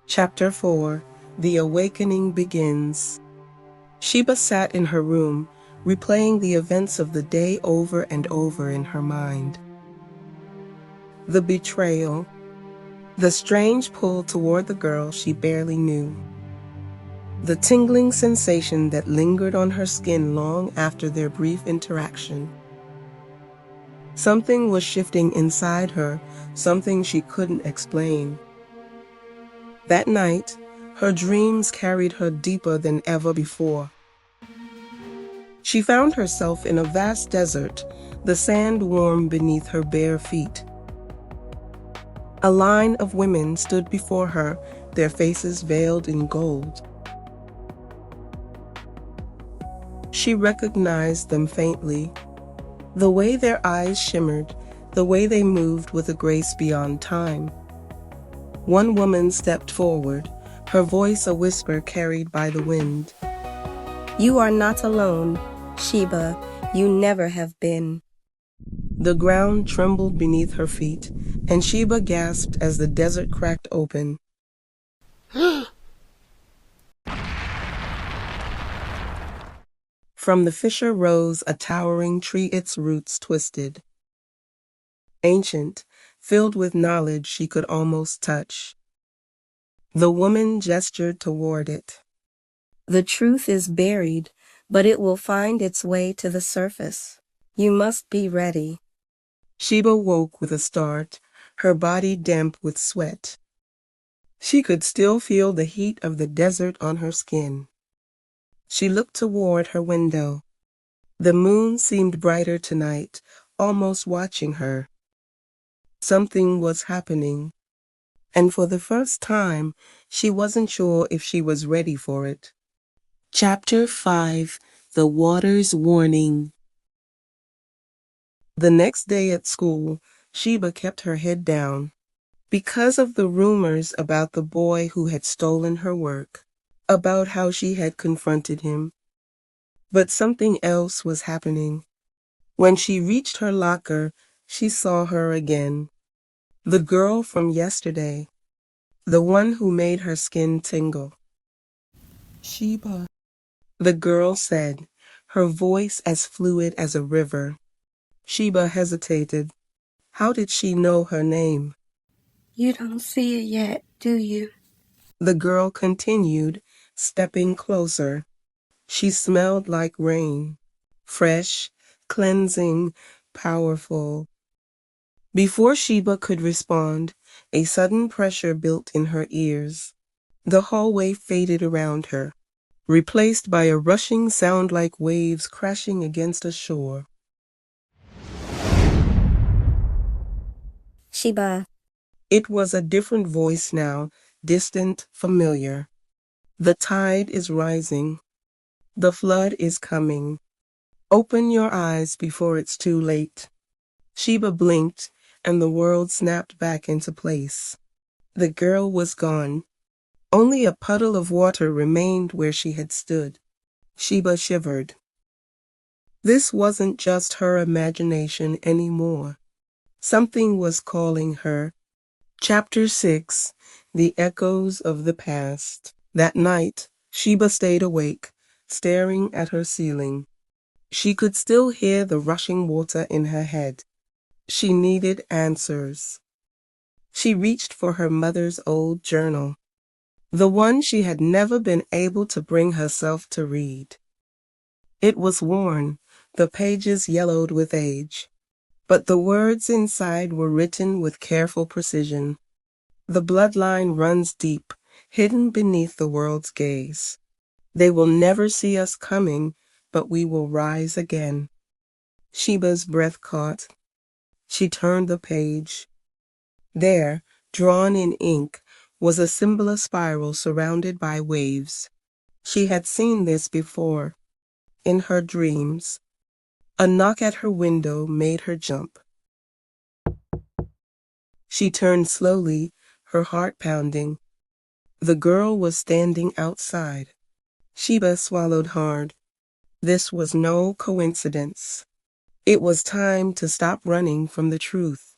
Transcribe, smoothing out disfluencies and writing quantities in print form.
Chapter 4. The Awakening Begins. Sheba sat in her room, replaying the events of the day over and over in her mind. The betrayal. The strange pull toward the girl she barely knew. The tingling sensation that lingered on her skin long after their brief interaction. Something was shifting inside her, something she couldn't explain. That night, her dreams carried her deeper than ever before. She found herself in a vast desert, the sand warm beneath her bare feet. A line of women stood before her, their faces veiled in gold. She recognized them faintly. The way their eyes shimmered, the way they moved with a grace beyond time. One woman stepped forward, her voice a whisper carried by the wind. "You are not alone, Sheba. You never have been." The ground trembled beneath her feet, and Sheba gasped as the desert cracked open. From the fissure rose a towering tree, its roots twisted. Ancient, filled with knowledge she could almost touch. The woman gestured toward it. "The truth is buried, but it will find its way to the surface. You must be ready." Sheba woke with a start, her body damp with sweat. She could still feel the heat of the desert on her skin. She looked toward her window. The moon seemed brighter tonight, almost watching her. Something was happening, and for the first time, she wasn't sure if she was ready for it. Chapter 5. The Water's Warning. The next day at school, Sheba kept her head down. Because of the rumors about the boy who had stolen her work, about how she had confronted him. But something else was happening. When she reached her locker, she saw her again. The girl from yesterday. The one who made her skin tingle. "Sheba," the girl said, her voice as fluid as a river. Sheba hesitated. How did she know her name? "You don't see it yet, do you?" The girl continued, stepping closer. She smelled like rain. Fresh, cleansing, powerful. Before Sheba could respond, a sudden pressure built in her ears. The hallway faded around her, replaced by a rushing sound like waves crashing against a shore. "Sheba." It was a different voice now, distant, familiar. The tide is rising. The flood is coming. Open your eyes before it's too late. Sheba blinked, and the world snapped back into place. The girl was gone. Only a puddle of water remained where she had stood. Sheba shivered. This wasn't just her imagination anymore. Something was calling her. Chapter 6. The Echoes of the Past. That night, Sheba stayed awake, staring at her ceiling. She could still hear the rushing water in her head. She needed answers. She reached for her mother's old journal, the one she had never been able to bring herself to read. It was worn, the pages yellowed with age, but the words inside were written with careful precision. The bloodline runs deep, hidden beneath the world's gaze. They will never see us coming, but we will rise again. Sheba's breath caught. She turned the page. There, drawn in ink, was a similar spiral surrounded by waves. She had seen this before, in her dreams. A knock at her window made her jump. She turned slowly, her heart pounding. The girl was standing outside. Sheba swallowed hard. This was no coincidence. It was time to stop running from the truth.